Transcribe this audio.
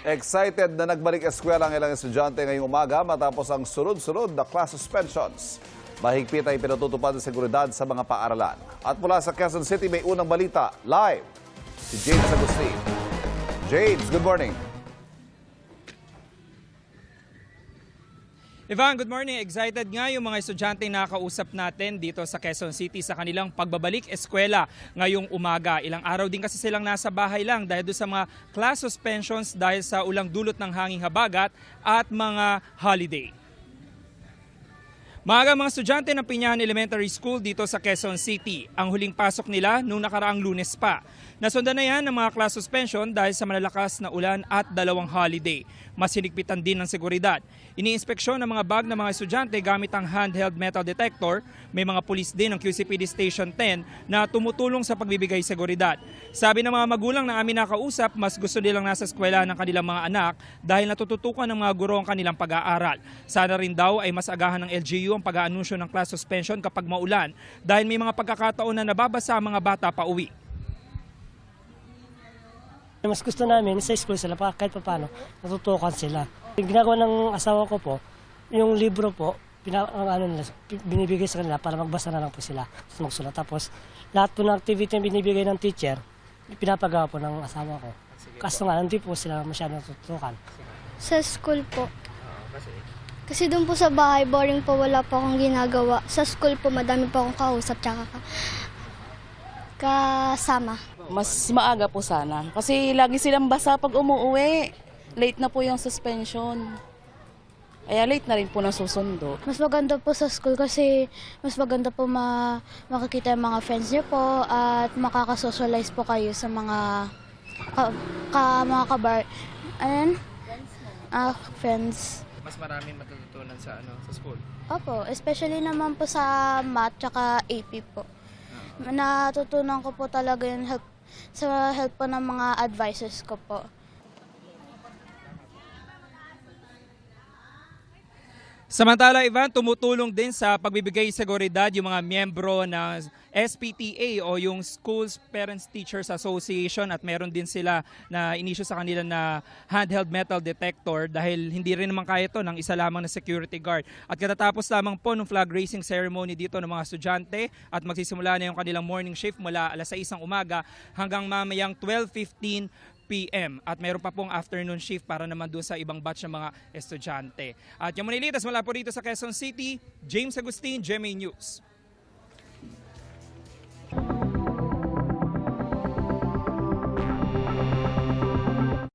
Excited na nagbalik eskwela ang ilang estudyante ngayong umaga matapos ang sunod-sunod na class suspensions. Mahigpit ay pinatutupad ng seguridad sa mga paaralan. At mula sa Quezon City may unang balita live si James Agustin. James, good morning. Ivan, good morning. Excited nga yung mga estudyante na nakausap natin dito sa Quezon City sa kanilang pagbabalik eskwela ngayong umaga. Ilang araw din kasi silang nasa bahay lang dahil doon sa mga class suspensions dahil sa ulang dulot ng hanging habagat at mga holiday. Maaga mga estudyante ng Piñahan Elementary School dito sa Quezon City. Ang huling pasok nila noong nakaraang Lunes pa. Nasundan na yan ng mga class suspension dahil sa malalakas na ulan at dalawang holiday. Mas hinigpitan din ng seguridad. Iniinspeksyon ng mga bag ng mga estudyante gamit ang handheld metal detector. May mga pulis din ng QCPD Station 10 na tumutulong sa pagbibigay seguridad. Sabi ng mga magulang na amin nakausap, mas gusto nilang nasa eskwela ng kanilang mga anak dahil natututukan ng mga guro ang kanilang pag-aaral. Sana rin daw ay mas agahan ng LGU ang pag-aanunsyo ng class suspension kapag maulan dahil may mga pagkakataon na nababasa ang mga bata pa uwi. Mas gusto namin sa school sila kahit paano natutukan sila. Yung ginagawa ng asawa ko po, yung libro po, binibigay sa kanila para magbasa na lang po sila. Magsulat. Tapos lahat po ng activity na binibigay ng teacher, pinapagawa po ng asawa ko. Kaso nga, hindi po sila masyadong natutukan. Sa school po. Kasi doon po sa bahay, boring po, wala po akong ginagawa. Sa school po, madami po akong kausap tsaka kasama. Mas maaga po sana. Kasi lagi silang basa pag umuwi. Late na po yung suspension. Kaya late na rin po nasusundo. Mas maganda po sa school kasi mas maganda po makikita yung mga friends niyo po at makakasocialize po kayo sa mga mga kabar. Friends. Mas maraming matututunan sa school. Opo, especially naman po sa math tsaka AP po. Natutunan ko po talaga yung sa help po ng mga advisors ko po. Samantala, Ivan, tumutulong din sa pagbibigay seguridad yung mga miyembro ng SPTA o yung Schools Parents Teachers Association at meron din sila na inisyu sa kanila na handheld metal detector dahil hindi rin naman kaya ito ng isa lamang na security guard. At katatapos lamang po ng flag raising ceremony dito ng mga estudyante at magsisimula na yung kanilang morning shift mula alas 6 ng umaga hanggang mamayang 12:15 PM. At meron pa pong afternoon shift para naman doon sa ibang batch ng mga estudyante. At yung Manilitas mula po dito sa Quezon City, James Agustin, GMA News.